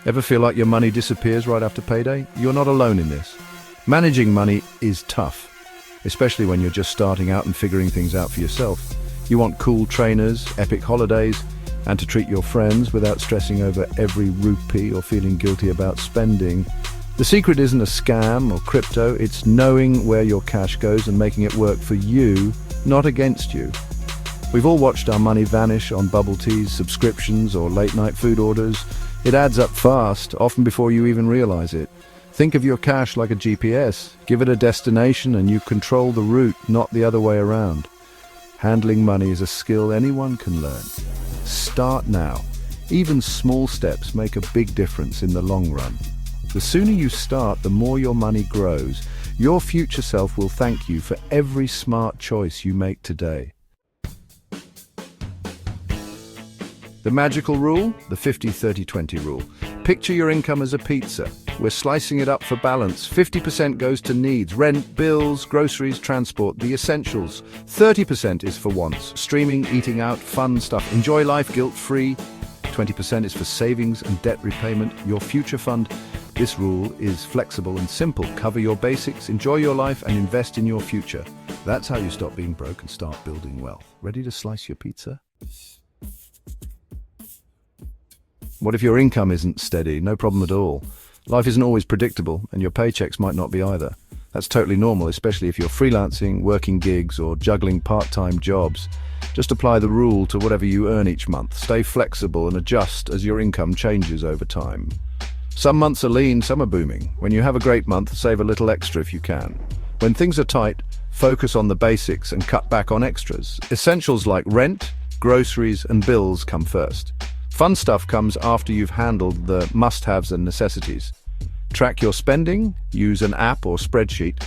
Ever feel like your money disappears right after payday? You're not alone in this. Managing money is tough, especially when you're just starting out and figuring things out for yourself. You want cool trainers, epic holidays, and to treat your friends without stressing over every rupee or feeling guilty about spending. The secret isn't a scam or crypto, it's knowing where your cash goes and making it work for you, not against you. We've all watched our money vanish on bubble teas, subscriptions, or late-night food orders. It adds up fast, often before you even realize it. Think of your cash like a GPS. Give it a destination and you control the route, not the other way around. Handling money is a skill anyone can learn. Start now. Even small steps make a big difference in the long run. The sooner you start, the more your money grows. Your future self will thank you for every smart choice you make today. The magical rule? The 50-30-20 rule. Picture your income as a pizza. We're slicing it up for balance. 50% goes to needs, rent, bills, groceries, transport, the essentials. 30% is for wants, streaming, eating out, fun stuff. Enjoy life guilt-free. 20% is for savings and debt repayment, your future fund. This rule is flexible and simple. Cover your basics, enjoy your life, and invest in your future. That's how you stop being broke and start building wealth. Ready to slice your pizza? What if your income isn't steady? No problem at all. Life isn't always predictable, and your paychecks might not be either. That's totally normal, especially if you're freelancing, working gigs, or juggling part-time jobs. Just apply the rule to whatever you earn each month. Stay flexible and adjust as your income changes over time. Some months are lean, some are booming. When you have a great month, save a little extra if you can. When things are tight, focus on the basics and cut back on extras. Essentials like rent, groceries, and bills come first. Fun stuff comes after you've handled the must-haves and necessities. Track your spending, use an app or spreadsheet.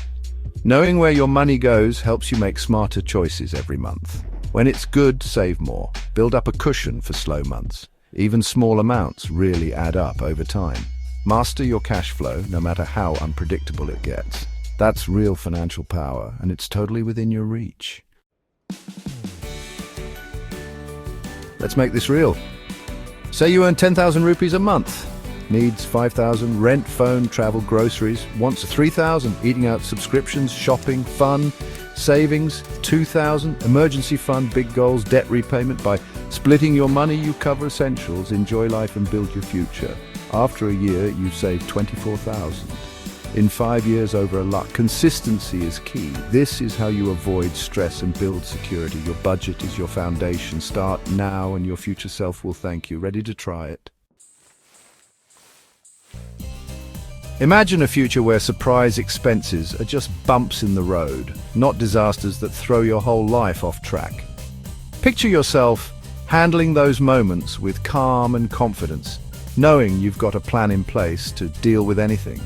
Knowing where your money goes helps you make smarter choices every month. When it's good, save more. Build up a cushion for slow months. Even small amounts really add up over time. Master your cash flow, no matter how unpredictable it gets. That's real financial power, and it's totally within your reach. Let's make this real. Say you earn 10,000 rupees a month. Needs 5,000, rent, phone, travel, groceries. Wants 3,000, eating out, subscriptions, shopping, fun, savings, 2,000, emergency fund, big goals, debt repayment. By splitting your money, you cover essentials, enjoy life and build your future. After a year, you've saved 24,000. In 5 years, over a lakh. Consistency is key. This is how you avoid stress and build security. Your budget is your foundation. Start now and your future self will thank you. Ready to try it? Imagine a future where surprise expenses are just bumps in the road, not disasters that throw your whole life off track. Picture yourself handling those moments with calm and confidence, knowing you've got a plan in place to deal with anything.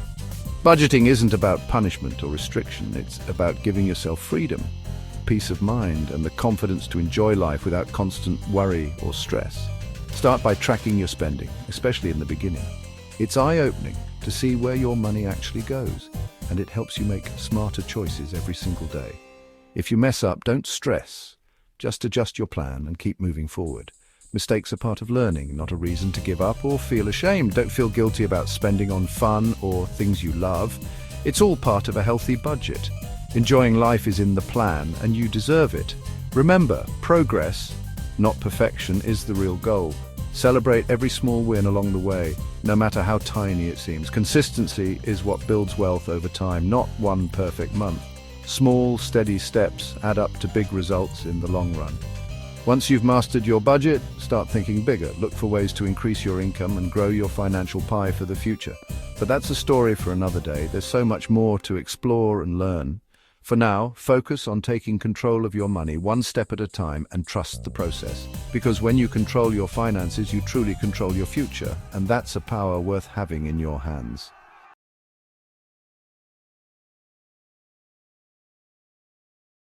Budgeting isn't about punishment or restriction, it's about giving yourself freedom, peace of mind, and the confidence to enjoy life without constant worry or stress. Start by tracking your spending, especially in the beginning. It's eye-opening to see where your money actually goes, and it helps you make smarter choices every single day. If you mess up, don't stress. Just adjust your plan and keep moving forward. Mistakes are part of learning, not a reason to give up or feel ashamed. Don't feel guilty about spending on fun or things you love. It's all part of a healthy budget. Enjoying life is in the plan, and you deserve it. Remember, progress, not perfection, is the real goal. Celebrate every small win along the way, no matter how tiny it seems. Consistency is what builds wealth over time, not one perfect month. Small, steady steps add up to big results in the long run. Once you've mastered your budget, start thinking bigger. Look for ways to increase your income and grow your financial pie for the future. But that's a story for another day. There's so much more to explore and learn. For now, focus on taking control of your money one step at a time and trust the process. Because when you control your finances, you truly control your future, and that's a power worth having in your hands.